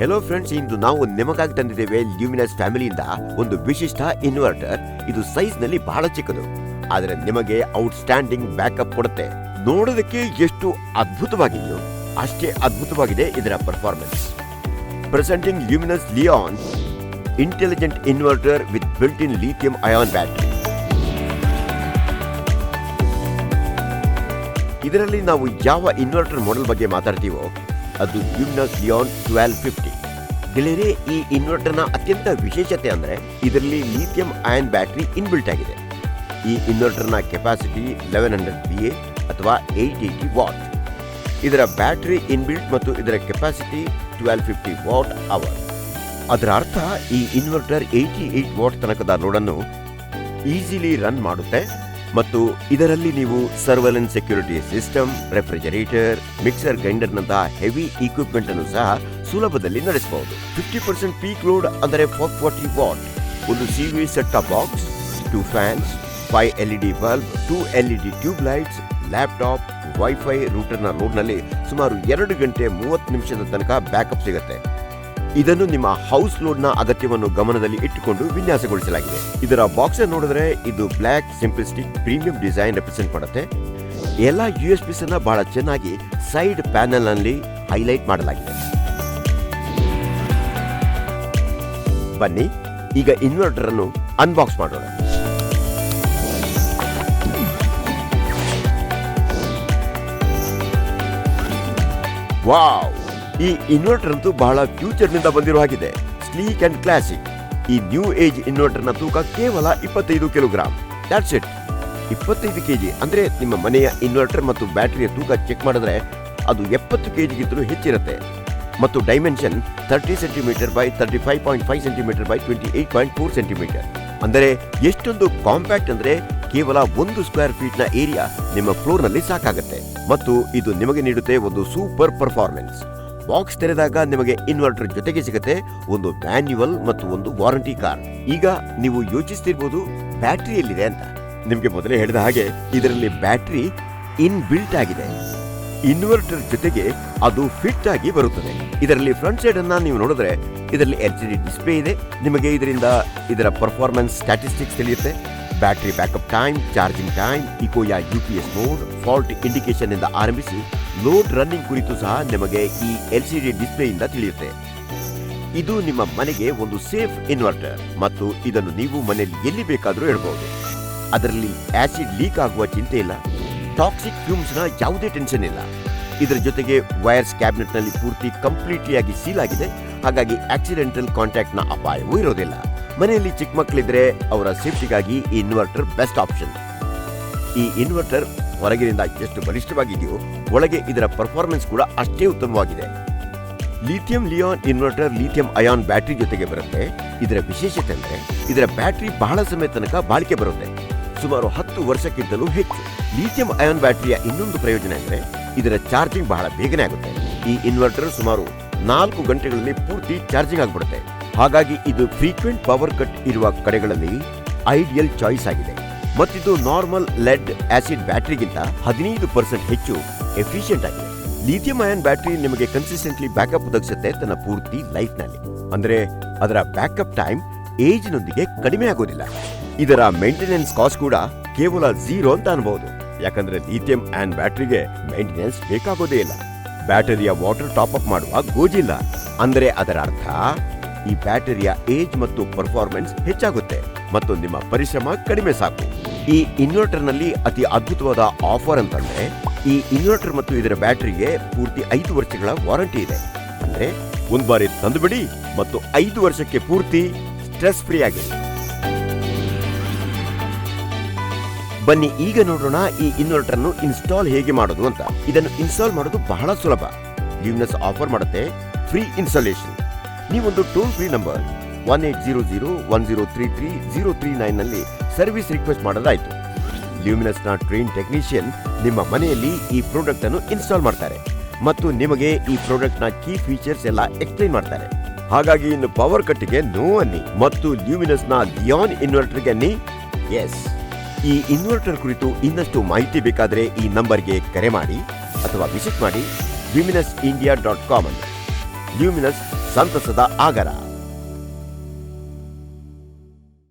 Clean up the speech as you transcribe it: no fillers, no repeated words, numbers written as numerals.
Hello friends, ಇಂದು ನಾವು ನಿಮಗಾಗಿ ತಂದಿದ್ದೇವೆ ಲ್ಯೂಮಿನಸ್ ಫ್ಯಾಮಿಲಿಯಿಂದ ಒಂದು ವಿಶಿಷ್ಟ ಇನ್ವರ್ಟರ್. ಇದು ಸೈಜ್ ನಲ್ಲಿ ಬಹಳ ಚಿಕ್ಕದು, ಆದರೆ ನಿಮಗೆ ಔಟ್ಸ್ಟ್ಯಾಂಡಿಂಗ್ ಬ್ಯಾಕಪ್ ಕೊಡುತ್ತೆ. ನೋಡೋದಕ್ಕೆ ಎಷ್ಟು ಅದ್ಭುತವಾಗಿದೆಯೋ ಅಷ್ಟೇ ಅದ್ಭುತವಾಗಿದೆ ಇದರ performance. Presenting luminous Li-ON intelligent inverter with built in Lithium-ion battery. ಇದರಲ್ಲಿ ನಾವು ಯಾವ ಇನ್ವರ್ಟರ್ ಮಾಡೆಲ್ ಬಗ್ಗೆ ಮಾತಾಡ್ತೀವೋ ಅದು Luminous Li-ON 1250. ಗೆಳೆಯರೇ, ಈ ಇನ್ವರ್ಟರ್ನ ಅತ್ಯಂತ ವಿಶೇಷತೆ ಅಂದ್ರೆ ಇದರಲ್ಲಿ ಲಿಥಿಯಂ-ಅಯಾನ್ ಬ್ಯಾಟರಿ ಇನ್ಬಿಲ್ಟ್ ಆಗಿದೆ. ಈ ಇನ್ವರ್ಟರ್ನ ಕೆಪಾಸಿಟಿ 1100 PA ಅಥವಾ 880 ವಾಟ್. ಇದರ ಬ್ಯಾಟರಿ ಇನ್ಬಿಲ್ಟ್ ಮತ್ತು ಇದರ ಕೆಪಾಸಿಟಿ 1250 ವಾಟ್ ಅವರ್. ಅದರ ಅರ್ಥ ಈ ಇನ್ವರ್ಟರ್ 88 ವಾಟ್ ತನಕದ ಲೋಡನ್ನು ಈಸಿಲಿ ರನ್ ಮಾಡುತ್ತೆ ಮತ್ತು ಇದರಲ್ಲಿ ನೀವು surveillance security system, refrigerator, mixer grinder ನಂತಹ ಹೆವಿ ಇಕ್ವಿಪ್ಮೆಂಟ್ ಅನ್ನು ಸಹ ಸುಲಭದಲ್ಲಿ ನಡೆಸಬಹುದು. 50% ಪೀಕ್ ಲೋಡ್ ಅಂದರೆ 440 ವಾಟ್, ಒಂದು CV set top box, 2 fans, 5 LED bulb, 2 LED tube lights, laptop, wifi ರೂಟರ್ನ ಲೋಡ್ನಲ್ಲಿ ಸುಮಾರು 2 ಗಂಟೆ 30 ನಿಮಿಷದ ತನಕ ಬ್ಯಾಕಪ್ ಸಿಗುತ್ತೆ. ಇದನ್ನು ನಿಮ್ಮ ಹೌಸ್ ಲೋಡ್ನ ಅಗತ್ಯವನ್ನು ಗಮನದಲ್ಲಿ ಇಟ್ಟುಕೊಂಡು ವಿನ್ಯಾಸಗೊಳಿಸಲಾಗಿದೆ. ಇದರ ಬಾಕ್ಸ್ ನೋಡಿದ್ರೆ ಇದು black simplistic premium design represent ಮಾಡುತ್ತೆ. ಎಲ್ಲ USBs ಅನ್ನ ಬಹಳ ಚೆನ್ನಾಗಿ ಸೈಡ್ ಪ್ಯಾನೆಲ್ ನಲ್ಲಿ ಹೈಲೈಟ್ ಮಾಡಲಾಗಿದೆ. ಬನ್ನಿ ಈಗ ಇನ್ವರ್ಟರ್ ಅನ್ನು ಅನ್ಬಾಕ್ಸ್ ಮಾಡೋಣ. ವಾವ್! ಈ ಇನ್ವರ್ಟರ್ ಅಂತೂ ಬಹಳ ಫ್ಯೂಚರ್ ನಿಂದ ಬಂದಿರೋ ಹಾಗಿದೆ. Sleek and classic. ಈ ನ್ಯೂ ಏಜ್ ಇನ್ವರ್ಟರ್ ನ ತೂಕ ಕೇವಲ 25 ಕಿಲೋಗ್ರಾಮ್. That's it. 25 kg ಅಂದ್ರೆ ನಿಮ್ಮ ಮನೆಯ ಇನ್ವರ್ಟರ್ ಮತ್ತು ಬ್ಯಾಟರಿಯ ತೂಕ ಚೆಕ್ ಮಾಡಿದ್ರೆ ಅದು 70 kg ಗಿಂತಲೂ ಹೆಚ್ಚಿರುತ್ತೆ. ಮತ್ತು dimension 30 centimetre by 35.5 centimetre by 28.4 centimetre. ಅಂದರೆ ಎಷ್ಟೊಂದು ಕಾಂಪ್ಯಾಕ್ಟ್ ಅಂದ್ರೆ ಕೇವಲ 1 ಸ್ಕ್ವೇರ್ ಫೀಟ್ ನ ಏರಿಯಾ ನಿಮ್ಮ ಫ್ಲೋರ್ ನಲ್ಲಿ ಸಾಕಾಗುತ್ತೆ. ಮತ್ತು ಇದು ನಿಮಗೆ ನೀಡುತ್ತೆ ಒಂದು ಸೂಪರ್ ಪರ್ಫಾರ್ಮೆನ್ಸ್. ಬಾಕ್ಸ್ ತೆರೆದಾಗ ನಿಮಗೆ ಇನ್ವರ್ಟರ್ ಜೊತೆಗೆ ಸಿಗುತ್ತೆ ಒಂದು ಮ್ಯಾನ್ಯುವಲ್ ಮತ್ತು ಒಂದು ವಾರಂಟಿ ಕಾರ್ಡ್. ಈಗ ನೀವು ಯೋಚಿಸ್ತಿರ್ಬೋದು ಬ್ಯಾಟರಿ ಎಲ್ಲಿದೆ ಅಂತ. ನಿಮಗೆ ಮೊದಲೇ ಹೇಳಿದ ಹಾಗೆ ಇದರಲ್ಲಿ ಬ್ಯಾಟರಿ ಇನ್ ಬಿಲ್ಟ್ ಆಗಿದೆ. ಇನ್ವರ್ಟರ್ ಜೊತೆಗೆ ಅದು ಫಿಟ್ ಆಗಿ ಬರುತ್ತದೆ. ಇದರಲ್ಲಿ ಫ್ರಂಟ್ ಸೈಡ್ ಅನ್ನ ನೀವು ನೋಡಿದ್ರೆ ಇದರಲ್ಲಿ LCD ಡಿಸ್ಪ್ಲೇ ಇದೆ. ನಿಮಗೆ ಇದರಿಂದ ಇದರ ಪರ್ಫಾರ್ಮೆನ್ಸ್ ಸ್ಟ್ಯಾಟಿಸ್ಟಿಕ್ಸ್ ತಿಳಿಯುತ್ತೆ. Battery backup time, charging time, ಇಕೋಯಾ UPS ಮೋಡ್, ಫಾಲ್ಟ್ ಇಂಡಿಕೇಶನ್ ಇಂದ ಆರಂಭಿಸಿ ಲೋಡ್ ರನ್ನಿಂಗ್ ಕುರಿತು ಸಹ ನಿಮಗೆ ಈ LCD ಡಿಸ್ಪ್ಲೇ ಇಂದ ತಿಳಿಯುತ್ತೆ. ಇದು ನಿಮ್ಮ ಮನೆಗೆ ಒಂದು ಸೇಫ್ ಇನ್ವರ್ಟರ್ ಮತ್ತು ಇದನ್ನು ನೀವು ಮನೆಯಲ್ಲಿ ಎಲ್ಲಿ ಬೇಕಾದರೂ ಇಡಬಹುದು. ಅದರಲ್ಲಿ ಆಸಿಡ್ ಲೀಕ್ ಆಗುವ ಚಿಂತೆ ಇಲ್ಲ. ಟಾಕ್ಸಿಕ್ ಫ್ಯೂಮ್ಸ್ ನ ಯಾವುದೇ ಟೆನ್ಷನ್ ಇಲ್ಲ. ಇದರ ಜೊತೆಗೆ ವೈರ್ಸ್ ಕ್ಯಾಬಿನೆಟ್ ನಲ್ಲಿ ಪೂರ್ತಿ ಕಂಪ್ಲೀಟ್ಲಿ ಆಗಿ ಸೀಲ್ ಆಗಿದೆ. ಹಾಗಾಗಿ ಆಕ್ಸಿಡೆಂಟಲ್ ಕಾಂಟ್ಯಾಕ್ಟ್ ನ ಅಪಾಯವೂ ಇರೋದಿಲ್ಲ. ಮನೆಯಲ್ಲಿ ಚಿಕ್ಕ ಮಕ್ಕಳಿದ್ರೆ ಅವರ ಸೇಫ್ಟಿಗಾಗಿ ಈ ಇನ್ವರ್ಟರ್ ಬೆಸ್ಟ್ ಆಪ್ಷನ್. ಈ ಇನ್ವರ್ಟರ್ ಹೊರಗಿನಿಂದ ಎಷ್ಟು ಬಲಿಷ್ಠವಾಗಿದೆಯೋ ಒಳಗೆ ಇದರ ಪರ್ಫಾರ್ಮೆನ್ಸ್ ಕೂಡ ಅಷ್ಟೇ ಉತ್ತಮವಾಗಿದೆ. Lithium-Li-ON ಇನ್ವರ್ಟರ್ Lithium-ion ಬ್ಯಾಟರಿ ಜೊತೆಗೆ ಬರುತ್ತೆ. ಇದರ ವಿಶೇಷತೆ ಅಂದ್ರೆ ಇದರ ಬ್ಯಾಟರಿ ಬಹಳ ಸಮಯ ತನಕ ಬಾಳಿಕೆ ಬರುತ್ತೆ, ಸುಮಾರು 10 ವರ್ಷಕ್ಕಿಂತಲೂ ಹೆಚ್ಚು. Lithium-ion ಬ್ಯಾಟರಿಯ ಇನ್ನೊಂದು ಪ್ರಯೋಜನ ಅಂದ್ರೆ ಇದರ ಚಾರ್ಜಿಂಗ್ ಬಹಳ ಬೇಗನೆ ಆಗುತ್ತೆ. ಈ ಇನ್ವರ್ಟರ್ ಸುಮಾರು 4 ಗಂಟೆಗಳಲ್ಲಿ ಪೂರ್ತಿ ಚಾರ್ಜಿಂಗ್ ಆಗಿಬಿಡುತ್ತೆ. ಹಾಗಾಗಿ ಇದು ಫ್ರೀಕ್ವೆಂಟ್ ಪವರ್ ಕಟ್ ಇರುವ ಕಡೆಗಳಲ್ಲಿ ಐಡಿಯಲ್ ಚಾಯ್ಸ್ ಆಗಿದೆ. ಮತ್ತಿದು ನಾರ್ಮಲ್ ಲೆಡ್ ಆಸಿಡ್ ಬ್ಯಾಟರಿಗಿಂತ 15% ಹೆಚ್ಚು ಎಫಿಷಿಯಂಟ್ ಆಗಿದೆ. ಲಿಥಿಯಂ-ಅಯಾನ್ ಬ್ಯಾಟರಿ ನಿಮಗೆ ಕನ್ಸಿಸ್ಟೆಂಟ್ಲಿ ಬ್ಯಾಕಪ್ ಒದಗಿಸುತ್ತೆ ತನ್ನ ಪೂರ್ತಿ ಲೈಫ್ ನಲ್ಲಿ. ಅಂದ್ರೆ ಅದರ ಬ್ಯಾಕಪ್ ಟೈಮ್ ಏಜ್ ನೊಂದಿಗೆ ಕಡಿಮೆ ಆಗೋದಿಲ್ಲ. ಇದರ ಮೇಂಟೆನೆನ್ಸ್ ಕಾಸ್ಟ್ ಕೂಡ ಕೇವಲ 0 ಅಂತ ಅನ್ಬಹುದು. ಯಾಕಂದ್ರೆ ಲಿಥಿಯಂ-ಅಯಾನ್ ಬ್ಯಾಟರಿಗೆ ಮೇಂಟೆನೆನ್ಸ್ ಬೇಕಾಗೋದೇ ಇಲ್ಲ. ಬ್ಯಾಟರಿಯ ವಾಟರ್ ಟಾಪ್ ಅಪ್ ಮಾಡುವ ಗೋಜಿಲ್ಲ. ಅಂದ್ರೆ ಅದರ ಅರ್ಥ ಈ ಬ್ಯಾಟರಿಯ ಏಜ್ ಮತ್ತು ಪರ್ಫಾರ್ಮೆನ್ಸ್ ಹೆಚ್ಚಾಗುತ್ತೆ ಮತ್ತು ನಿಮ್ಮ ಪರಿಶ್ರಮ ಕಡಿಮೆ ಸಾಕು. ಈ ಇನ್ವರ್ಟರ್ ನಲ್ಲಿ ಅತಿ ಅದ್ಭುತವಾದ ಆಫರ್ ಅಂತಂದ್ರೆ ಈ ಇನ್ವರ್ಟರ್ ಮತ್ತು ಇದರ ಬ್ಯಾಟರಿಗೆ ಪೂರ್ತಿ 5 ವರ್ಷಗಳ ವಾರಂಟಿ ಇದೆ. ಅಂದ್ರೆ ಒಂದ್ ಬಾರಿ ತಂದುಬಿಡಿ ಮತ್ತು 5 ವರ್ಷಕ್ಕೆ ಪೂರ್ತಿ ಸ್ಟ್ರೆಸ್ ಫ್ರೀ ಆಗಿ. ಬನ್ನಿ ಈಗ ನೋಡೋಣ ಈ ಇನ್ವರ್ಟರ್ ಅನ್ನು ಇನ್ಸ್ಟಾಲ್ ಹೇಗೆ ಮಾಡೋದು ಅಂತ. ಇದನ್ನು ಇನ್ಸ್ಟಾಲ್ ಮಾಡೋದು ಬಹಳ ಸುಲಭ. ಲ್ಯೂಮಿನಸ್ ಆಫರ್ ಮಾಡುತ್ತೆ ಫ್ರೀ ಇನ್ಸ್ಟಾಲೇಷನ್. ನೀವೊಂದು ಟೋಲ್ ಫ್ರೀ ನಂಬರ್ 1800-1033-039 ನಲ್ಲಿ ಸರ್ವಿಸ್ ರಿಕ್ವೆಸ್ಟ್ ಮಾಡೋದಾಯ್ತು. ಲ್ಯೂಮಿನಸ್ ನ ಟ್ರೈನ್ ಟೆಕ್ನಿಷಿಯನ್ ನಿಮ್ಮ ಮನೆಯಲ್ಲಿ ಈ ಪ್ರಾಡಕ್ಟ್ ಅನ್ನು ಇನ್ಸ್ಟಾಲ್ ಮಾಡ್ತಾರೆ ಮತ್ತು ನಿಮಗೆ ಈ ಪ್ರಾಡಕ್ಟ್ ನ ಕೀ ಫೀಚರ್ಸ್ ಎಲ್ಲ ಎಕ್ಸ್ಪ್ಲೈನ್ ಮಾಡ್ತಾರೆ. ಹಾಗಾಗಿ ಇನ್ನು ಪವರ್ ಕಟ್ಗೆ ನೋ ಅನ್ನಿ ಮತ್ತು ಲ್ಯೂಮಿನಸ್ ನ Li-ON ಇನ್ವರ್ಟರ್ ಗೆ ಅನ್ನಿ ಎಸ್. ಈ ಇನ್ವರ್ಟರ್ ಕುರಿತು ಇನ್ನಷ್ಟು ಮಾಹಿತಿ ಬೇಕಾದರೆ ಈ ನಂಬರ್ಗೆ ಕರೆ ಮಾಡಿ ಅಥವಾ ವಿಸಿಟ್ ಮಾಡಿ luminusindia.com. Luminous ಸಂತಸದ ಆಗರ.